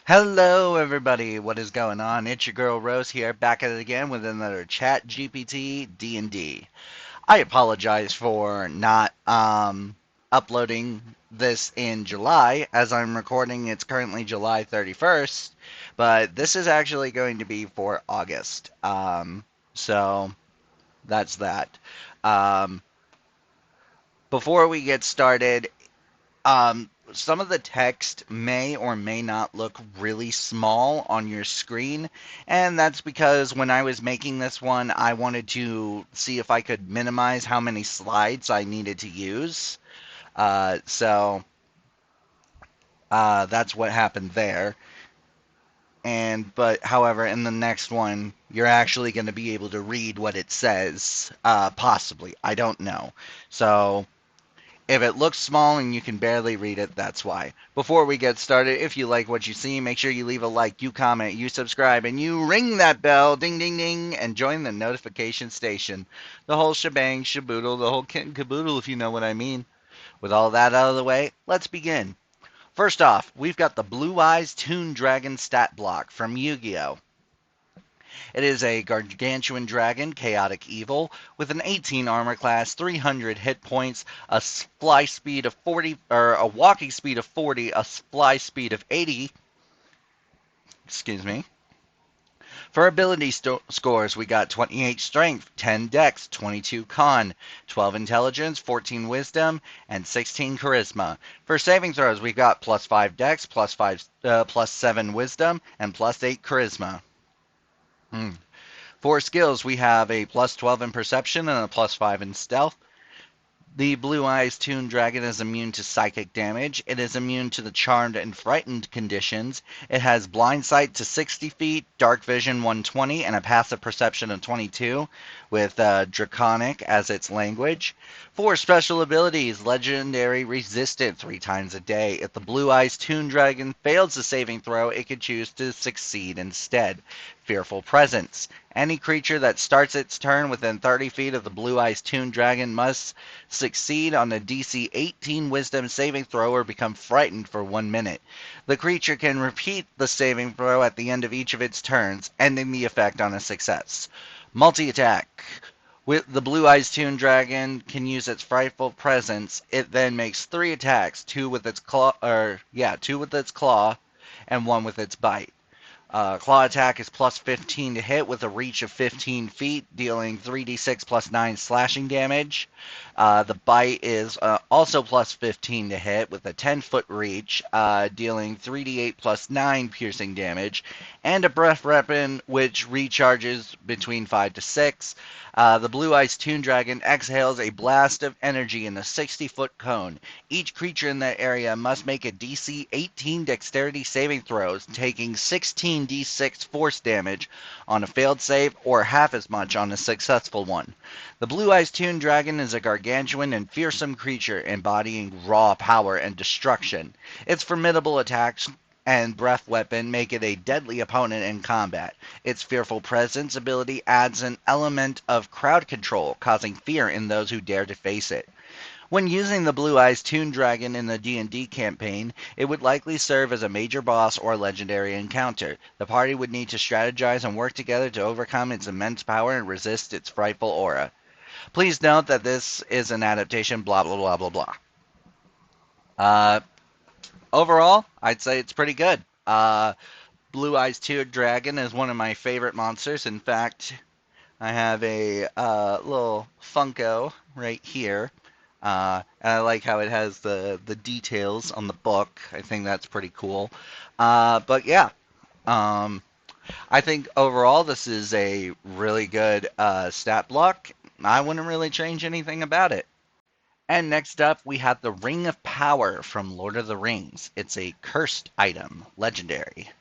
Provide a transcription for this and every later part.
Hello, everybody. What is going on? It's your girl Rose here, back at it again with another ChatGPT D&D. I apologize for not uploading this in July. As I'm recording, it's currently July 31st, but this is actually going to be for August. So that's that. Um, Before we get started, some of the text may or may not look really small on your screen, and that's because when I was making this one, I wanted to see if I could minimize how many slides I needed to use. So that's what happened there. However, in the next one, you're actually going to be able to read what it says. Possibly, I don't know. So if it looks small and you can barely read it, that's why. Before we get started, if you like what you see, make sure you leave a like, you comment, you subscribe, and you ring that bell, ding, ding, ding, and join the notification station. The whole shebang, shaboodle, the whole kit and caboodle, if you know what I mean. With all that out of the way, let's begin. First off, we've got the Blue Eyes Toon Dragon stat block from Yu-Gi-Oh! It is a gargantuan dragon, chaotic evil, with an 18 armor class, 300 hit points, a fly speed of 40, or a walking speed of 40, a fly speed of 80. Excuse me. For ability scores, we got 28 strength, 10 dex, 22 con, 12 intelligence, 14 wisdom, and 16 charisma. For saving throws, we got plus 5 dex, plus 7 wisdom, and plus 8 charisma. For skills, we have a plus 12 in perception and a plus 5 in stealth. The Blue Eyes Toon Dragon is immune to psychic damage. It is immune to the charmed and frightened conditions. It has blind sight to 60 feet, dark vision 120, and a passive perception of 22, with Draconic as its language. For special abilities, Legendary Resistant 3 times a day. If the Blue Eyes Toon Dragon fails the saving throw, it can choose to succeed instead. Fearful Presence. Any creature that starts its turn within 30 feet of the Blue Eyes Toon Dragon must succeed on a DC 18 Wisdom saving throw or become frightened for 1 minute. The creature can repeat the saving throw at the end of each of its turns, ending the effect on a success. Multi-attack. With the Blue Eyes Toon Dragon can use its frightful presence. It then makes 3 attacks, 2 with its claw, and 1 with its bite. Claw attack is plus 15 to hit with a reach of 15 feet, dealing 3d6 plus 9 slashing damage. The bite is also plus 15 to hit with a 10-foot reach, dealing 3d8 plus 9 piercing damage. And a breath weapon, which recharges between 5 to 6. The Blue Eyes Toon Dragon exhales a blast of energy in a 60-foot cone. Each creature in that area must make a DC 18 dexterity saving throws, taking 16 d6 force damage on a failed save or half as much on a successful one. The Blue Eyes Toon Dragon is a gargantuan and fearsome creature embodying raw power and destruction. Its formidable attacks and breath weapon make it a deadly opponent in combat. Its fearful presence ability adds an element of crowd control, causing fear in those who dare to face it. When using the Blue Eyes Toon Dragon in the D&D campaign, it would likely serve as a major boss or legendary encounter. The party would need to strategize and work together to overcome its immense power and resist its frightful aura. Please note that this is an adaptation, blah, blah, blah, blah, blah. Uh, Overall, I'd say it's pretty good. Blue Eyes Toon Dragon is one of my favorite monsters. In fact, I have a little Funko right here. And I like how it has the details on the book. I think that's pretty cool. But yeah, um, I think overall this is a really good stat block. I wouldn't really change anything about it. And next up, we have the Ring of Power from Lord of the Rings. It's a cursed item, legendary.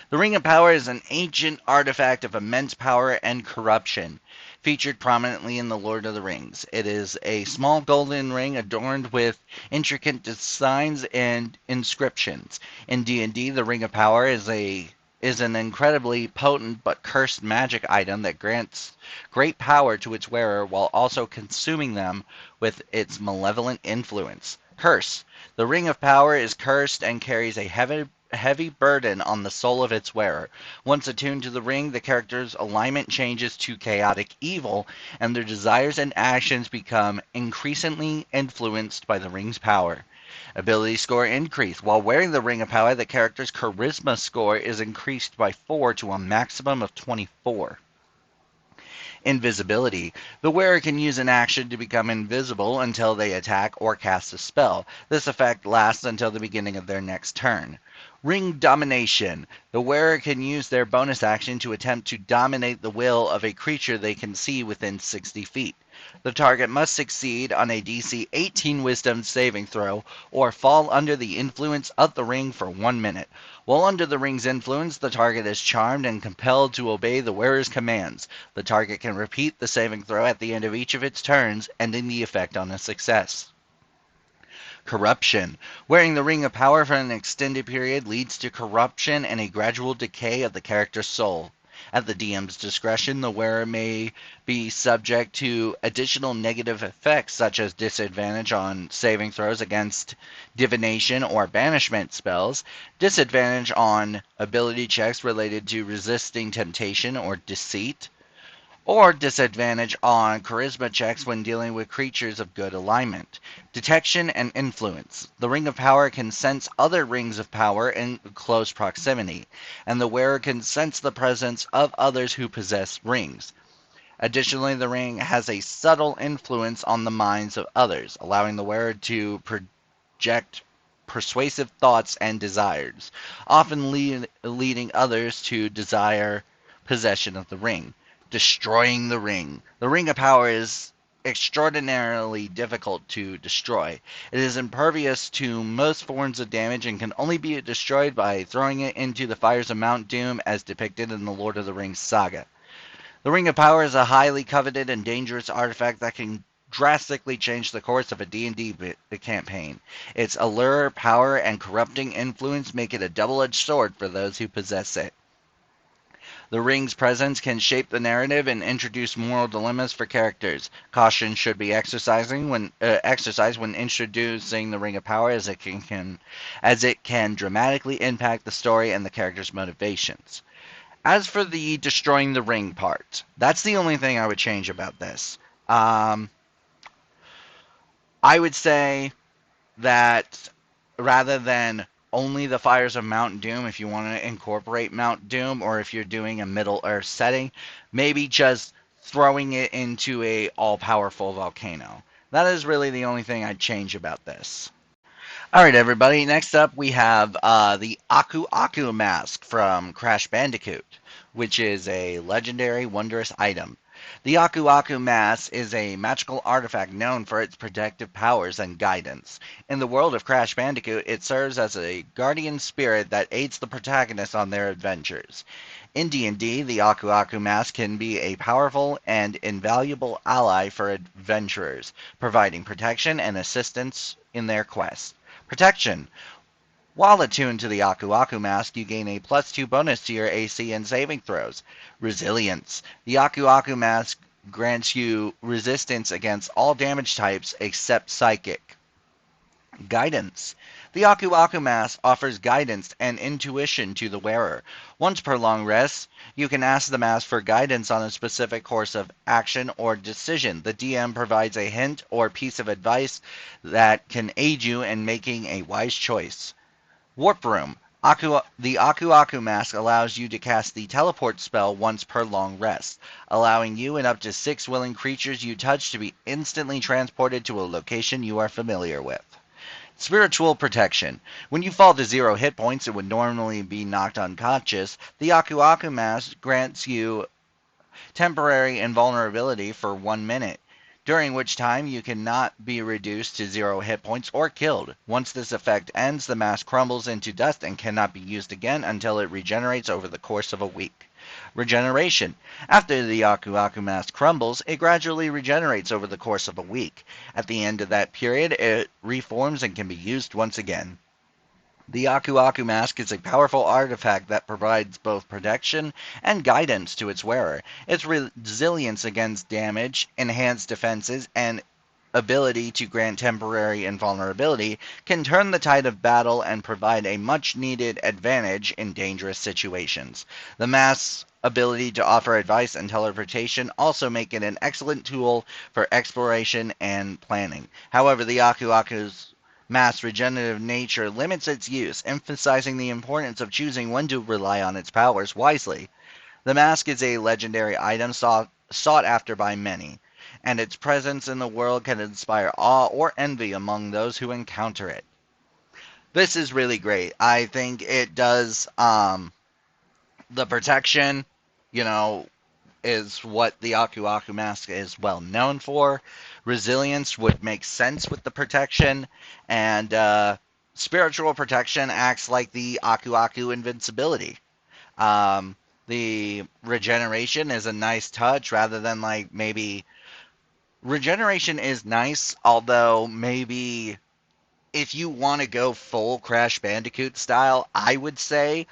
The Ring of Power is an ancient artifact of immense power and corruption, featured prominently in the Lord of the Rings. It is a small golden ring adorned with intricate designs and inscriptions. In D&D, the Ring of Power is an incredibly potent but cursed magic item that grants great power to its wearer while also consuming them with its malevolent influence. Curse. The Ring of Power is cursed and carries a heavy burden on the soul of its wearer. Once attuned to the ring, the character's alignment changes to chaotic evil, and their desires and actions become increasingly influenced by the ring's power. Ability score increase. While wearing the Ring of Power, the character's charisma score is increased by 4 to a maximum of 24. Invisibility. The wearer can use an action to become invisible until they attack or cast a spell. This effect lasts until the beginning of their next turn. Ring Domination. The wearer can use their bonus action to attempt to dominate the will of a creature they can see within 60 feet. The target must succeed on a DC 18 Wisdom saving throw or fall under the influence of the ring for 1 minute. While under the ring's influence, the target is charmed and compelled to obey the wearer's commands. The target can repeat the saving throw at the end of each of its turns, ending the effect on a success. Corruption. Wearing the Ring of Power for an extended period leads to corruption and a gradual decay of the character's soul. At the DM's discretion, the wearer may be subject to additional negative effects such as disadvantage on saving throws against divination or banishment spells, disadvantage on ability checks related to resisting temptation or deceit, or disadvantage on charisma checks when dealing with creatures of good alignment. Detection and influence. The Ring of Power can sense other rings of power in close proximity, and the wearer can sense the presence of others who possess rings. Additionally, the ring has a subtle influence on the minds of others, allowing the wearer to project persuasive thoughts and desires, often leading others to desire possession of the ring. Destroying the ring. The Ring of Power is extraordinarily difficult to destroy. It is impervious to most forms of damage and can only be destroyed by throwing it into the fires of Mount Doom as depicted in the Lord of the Rings saga. The Ring of Power is a highly coveted and dangerous artifact that can drastically change the course of a D&D campaign. Its allure, power, and corrupting influence make it a double-edged sword for those who possess it. The ring's presence can shape the narrative and introduce moral dilemmas for characters. Caution should be exercised when introducing the Ring of Power, as it can dramatically impact the story and the character's motivations. As for the destroying the ring part, that's the only thing I would change about this. I would say that rather than only the fires of Mount Doom, if you want to incorporate Mount Doom, or if you're doing a Middle Earth setting, maybe just throwing it into a all-powerful volcano. That is really the only thing I'd change about this. Alright everybody, next up we have the Aku Aku mask from Crash Bandicoot, which is a legendary wondrous item. The Aku Aku mask is a magical artifact known for its protective powers and guidance. In the world of Crash Bandicoot, it serves as a guardian spirit that aids the protagonist on their adventures. In D&D, the Aku Aku mask can be a powerful and invaluable ally for adventurers, providing protection and assistance in their quest. Protection. While attuned to the Aku Aku mask, you gain a +2 bonus to your AC and saving throws. Resilience. The Aku Aku mask grants you resistance against all damage types except psychic. Guidance. The Aku Aku mask offers guidance and intuition to the wearer. Once per long rest, you can ask the mask for guidance on a specific course of action or decision. The DM provides a hint or piece of advice that can aid you in making a wise choice. Warp Room. The Aku Aku mask allows you to cast the teleport spell once per long rest, allowing you and up to 6 willing creatures you touch to be instantly transported to a location you are familiar with. Spiritual Protection. When you fall to 0 hit points and would normally be knocked unconscious, the Aku Aku mask grants you temporary invulnerability for 1 minute, during which time you cannot be reduced to 0 hit points or killed. Once this effect ends, the mask crumbles into dust and cannot be used again until it regenerates over the course of a week. Regeneration. After the Aku Aku mask crumbles, it gradually regenerates over the course of a week. At the end of that period, it reforms and can be used once again. The Aku Aku mask is a powerful artifact that provides both protection and guidance to its wearer. Its resilience against damage, enhanced defenses, and ability to grant temporary invulnerability can turn the tide of battle and provide a much-needed advantage in dangerous situations. The mask's ability to offer advice and teleportation also make it an excellent tool for exploration and planning. However, the Aku Aku's mask's regenerative nature limits its use, emphasizing the importance of choosing when to rely on its powers wisely. The mask is a legendary item sought after by many, and its presence in the world can inspire awe or envy among those who encounter it. This is really great. I think it does the protection, you know, is what the Aku Aku mask is well known for. Resilience would make sense with the protection, and spiritual protection acts like the Aku Aku invincibility. Um, the regeneration is a nice touch rather than like maybe regeneration is nice, although maybe if you want to go full Crash Bandicoot style, I would say,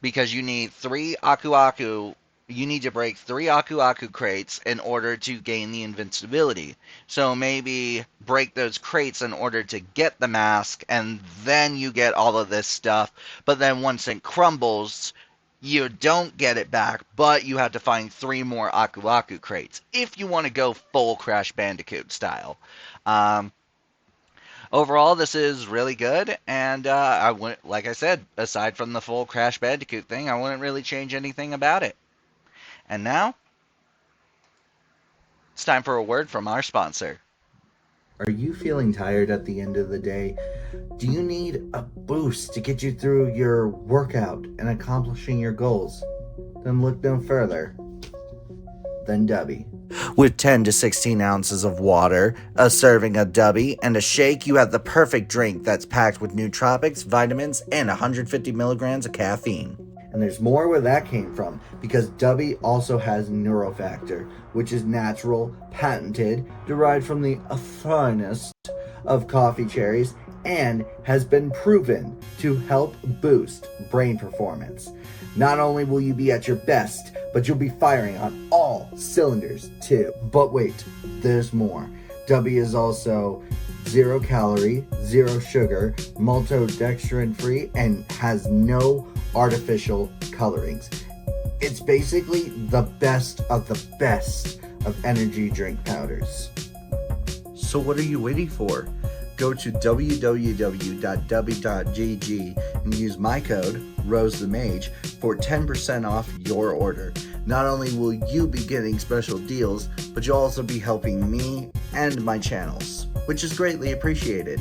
because you need three Aku Aku, you need to break three Aku Aku crates in order to gain the invincibility. So maybe break those crates in order to get the mask, and then you get all of this stuff. But then once it crumbles, you don't get it back, but you have to find three more Aku Aku crates if you want to go full Crash Bandicoot style. Um, Overall, this is really good, and I wouldn't, like I said, aside from the full Crash Bandicoot thing, I wouldn't really change anything about it. And now, it's time for a word from our sponsor. Are you feeling tired at the end of the day? Do you need a boost to get you through your workout and accomplishing your goals? Then look no further than Dubby. With 10 to 16 ounces of water, a serving of Dubby, and a shake, you have the perfect drink that's packed with nootropics, vitamins, and 150 milligrams of caffeine. And there's more where that came from, because Dubby also has Neurofactor, which is natural, patented, derived from the finest of coffee cherries, and has been proven to help boost brain performance. Not only will you be at your best, but you'll be firing on all cylinders too. But wait, there's more. Dubby is also 0 calorie, 0 sugar, maltodextrin free, and has no artificial colorings. It's basically the best of energy drink powders. So what are you waiting for? Go to www.dubby.gg and use my code, RozetheMage, for 10% off your order. Not only will you be getting special deals, but you'll also be helping me and my channels, which is greatly appreciated.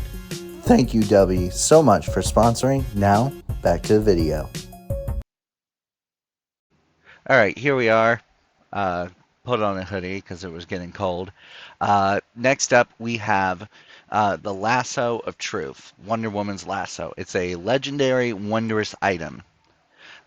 Thank you, Dubby, so much for sponsoring. Now, back to the video. Alright, here we are. Put on a hoodie because it was getting cold. Next up, we have the Lasso of Truth, Wonder Woman's Lasso. It's a legendary, wondrous item.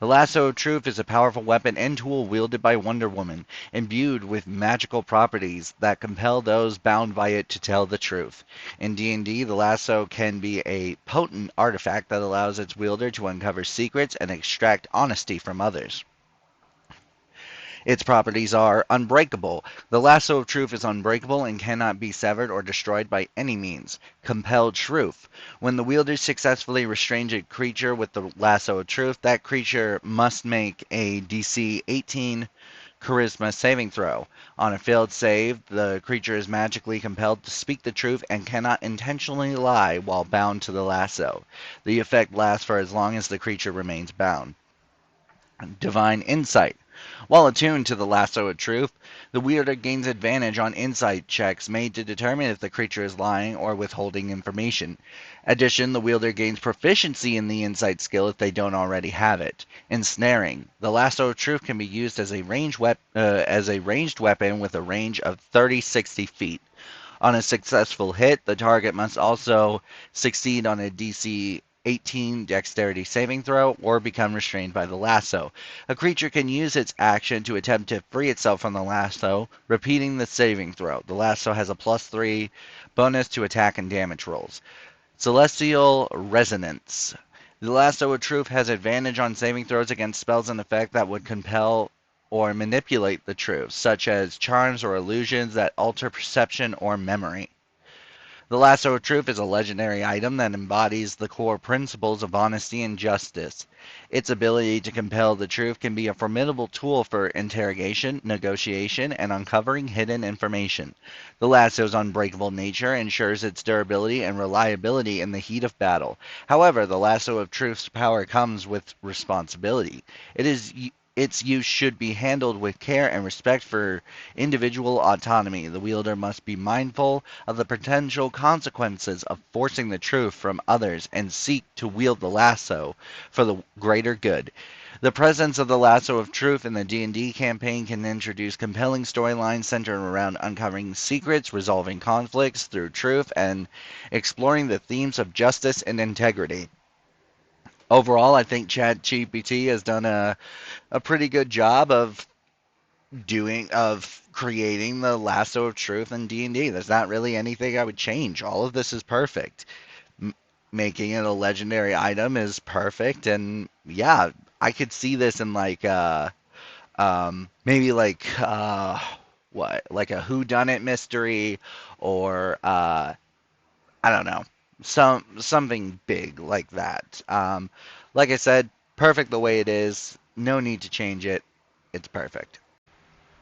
The Lasso of Truth is a powerful weapon and tool wielded by Wonder Woman, imbued with magical properties that compel those bound by it to tell the truth. In D&D, the lasso can be a potent artifact that allows its wielder to uncover secrets and extract honesty from others. Its properties are unbreakable. The lasso of truth is unbreakable and cannot be severed or destroyed by any means. Compelled truth. When the wielder successfully restrains a creature with the lasso of truth, that creature must make a DC 18 charisma saving throw. On a failed save, the creature is magically compelled to speak the truth and cannot intentionally lie while bound to the lasso. The effect lasts for as long as the creature remains bound. Divine Insight. While attuned to the lasso of truth, the wielder gains advantage on insight checks made to determine if the creature is lying or withholding information. In addition, the wielder gains proficiency in the insight skill if they don't already have it. Ensnaring. The lasso of truth can be used as a ranged weapon with a range of 30-60 feet. On a successful hit, the target must also succeed on a DC 18 dexterity saving throw or become restrained by the lasso. A creature can use its action to attempt to free itself from the lasso, repeating the saving throw. The lasso has a +3 bonus to attack and damage rolls. Celestial Resonance. The Lasso of Truth has advantage on saving throws against spells and effects that would compel or manipulate the truth, such as charms or illusions that alter perception or memory. The lasso of truth is a legendary item that embodies the core principles of honesty and justice. Its ability to compel the truth can be a formidable tool for interrogation, negotiation, and uncovering hidden information. The lasso's unbreakable nature ensures its durability and reliability in the heat of battle. However, the lasso of truth's power comes with responsibility. Its use should be handled with care and respect for individual autonomy. The wielder must be mindful of the potential consequences of forcing the truth from others and seek to wield the lasso for the greater good. The presence of the lasso of truth in the D&D campaign can introduce compelling storylines centered around uncovering secrets, resolving conflicts through truth, and exploring the themes of justice and integrity. Overall, I think ChatGPT has done a pretty good job of creating the lasso of truth in D&D. There's not really anything I would change. All of this is perfect. M- Making it a legendary item is perfect, and yeah, I could see this in like maybe like what, like a who done it mystery, or I don't know, something big like that. Like I said, perfect the way it is. No need to change it. It's perfect.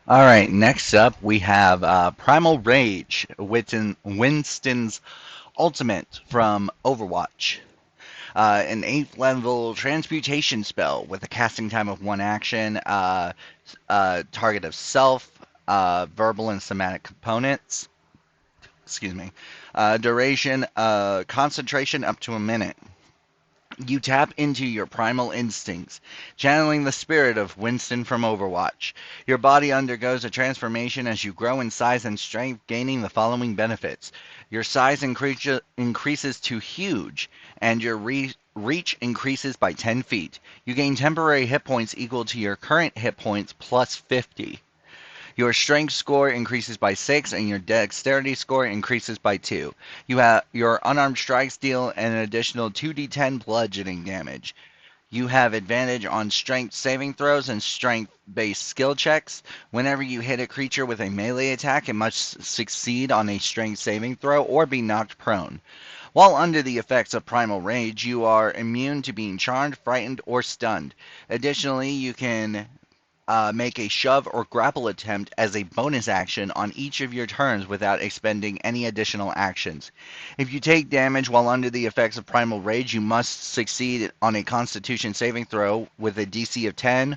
All right, next up we have Primal Rage, Winston's ultimate from Overwatch. An 8th level transmutation spell with a casting time of 1 action, target of self, verbal and somatic components. Excuse me. Duration, concentration up to a minute. You tap into your primal instincts, channeling the spirit of Winston from Overwatch. Your body undergoes a transformation as you grow in size and strength, gaining the following benefits. Your size increases to huge, and your reach increases by 10 feet. You gain temporary hit points equal to your current hit points plus 50. Your strength score increases by 6 and your dexterity score increases by 2. You have your unarmed strikes deal an additional 2d10 bludgeoning damage. You have advantage on strength saving throws and strength based skill checks. Whenever you hit a creature with a melee attack, it must succeed on a strength saving throw or be knocked prone. While under the effects of Primal Rage, you are immune to being charmed, frightened, or stunned. Additionally, you can make a shove or grapple attempt as a bonus action on each of your turns without expending any additional actions. If you take damage while under the effects of Primal Rage, you must succeed on a Constitution saving throw with a DC of 10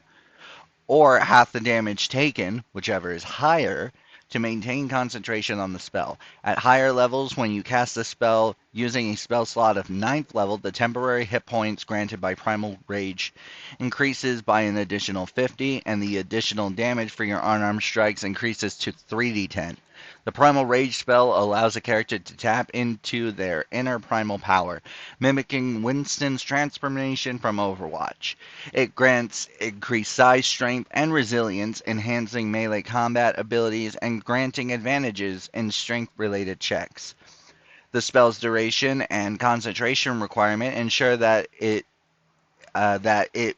or half the damage taken, whichever is higher, to maintain concentration on the spell. At higher levels, when you cast the spell using a spell slot of 9th level, the temporary hit points granted by Primal Rage increases by an additional 50, and the additional damage for your unarmed strikes increases to 3d10. The Primal Rage spell allows a character to tap into their inner primal power, mimicking Winston's transformation from Overwatch. It grants increased size, strength, and resilience, enhancing melee combat abilities and granting advantages in strength-related checks. The spell's duration and concentration requirement ensure that it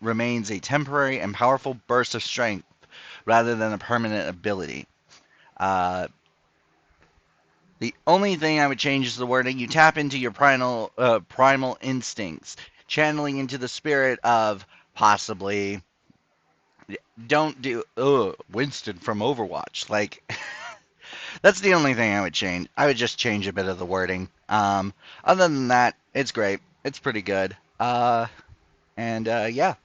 remains a temporary and powerful burst of strength rather than a permanent ability. Uh, the only thing I would change is the wording. You tap into your primal instincts, channeling into the spirit of possibly don't do Winston from Overwatch. Like that's the only thing I would change. I would just change a bit of the wording. Other than that, it's great. It's pretty good. And yeah.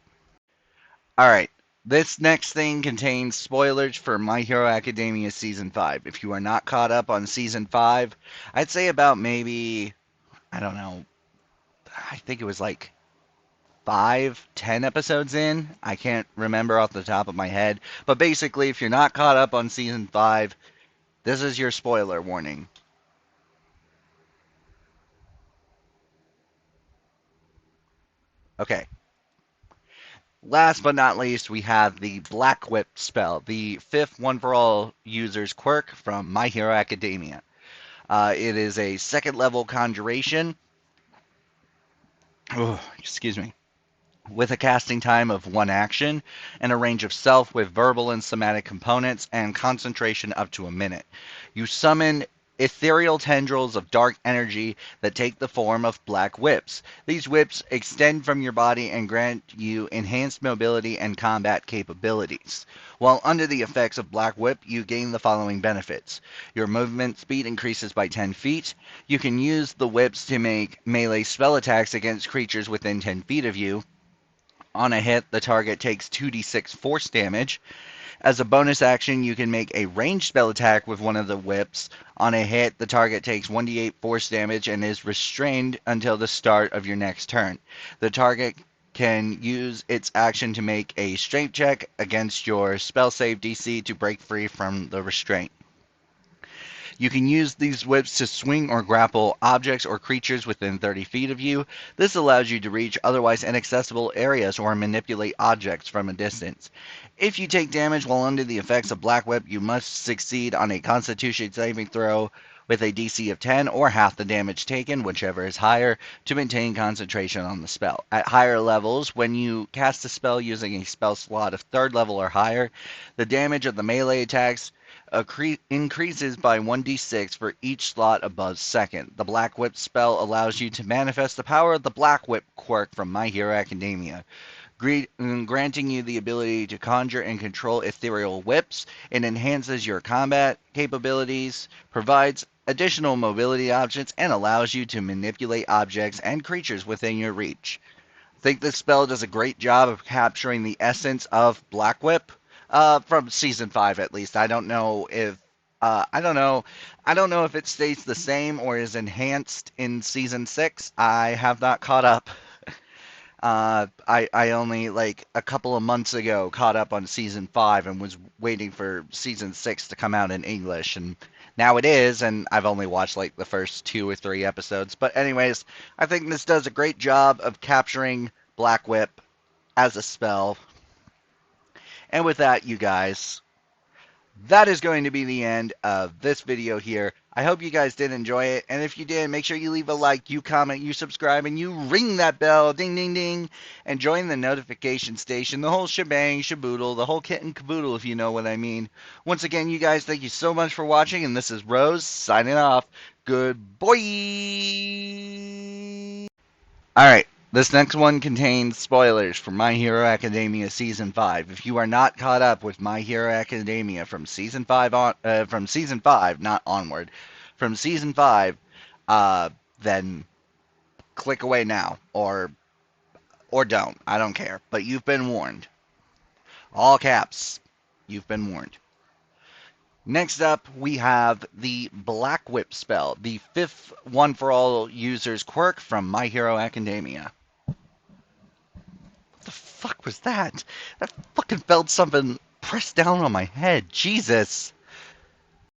All right. This next thing contains spoilers for My Hero Academia Season 5. If you are not caught up on Season 5, I'd say about maybe, I don't know, I think it was like 5, 10 episodes in. I can't remember off the top of my head. But basically, if you're not caught up on Season 5, this is your spoiler warning. Okay. Last but not least, we have the Black Whip spell, the fifth one for all users quirk from My Hero Academia. It is a second level conjuration. Oh, excuse me. with a casting time of one action, and a range of self with verbal and somatic components, and concentration up to a minute. You summon ethereal tendrils of dark energy that take the form of black whips. These whips extend from your body and grant you enhanced mobility and combat capabilities. While under the effects of Black Whip, you gain the following benefits. Your movement speed increases by 10 feet. You can use the whips to make melee spell attacks against creatures within 10 feet of you. On a hit, the target takes 2d6 force damage. As a bonus action, you can make a ranged spell attack with one of the whips. On a hit, the target takes 1d8 force damage and is restrained until the start of your next turn. The target can use its action to make a strength check against your spell save DC to break free from the restraint. You can use these whips to swing or grapple objects or creatures within 30 feet of you. This allows you to reach otherwise inaccessible areas or manipulate objects from a distance. If you take damage while under the effects of Black Whip, you must succeed on a Constitution saving throw with a DC of 10 or half the damage taken, whichever is higher, to maintain concentration on the spell. At higher levels, when you cast a spell using a spell slot of 3rd level or higher, the damage of the melee attacks increases by 1d6 for each slot above 2nd. The Black Whip spell allows you to manifest the power of the Black Whip quirk from My Hero Academia, granting you the ability to conjure and control ethereal whips. It enhances your combat capabilities, provides additional mobility options, and allows you to manipulate objects and creatures within your reach. I think this spell does a great job of capturing the essence of Black Whip. From season 5 at least. I don't know if I don't know if it stays the same or is enhanced in season 6. I have not caught up. I only like a couple of months ago caught up on season 5 and was waiting for season 6 to come out in English, and now it is, and I've only watched like the first 2 or 3 episodes. But anyways, I think this does a great job of capturing Black Whip as a spell. And with that, you guys, that is going to be the end of this video here. I hope you guys did enjoy it, and if you did, make sure you leave a like, you comment, you subscribe, and you ring that bell, ding ding ding, and join the notification station, the whole shebang, shaboodle, the whole kit and caboodle, if you know what I mean. Once again, you guys, thank you so much for watching, and this is Rose signing off. Good boy. Alright, this next one contains spoilers for My Hero Academia Season 5. If you are not caught up with My Hero Academia from Season 5 from Season 5, not onward, from Season 5, then click away now, or don't. I don't care. But you've been warned. All caps. You've been warned. Next up, we have the Black Whip spell, the 5th One for All users quirk from My Hero Academia. What the fuck was that? That fucking felt something pressed down on my head. Jesus.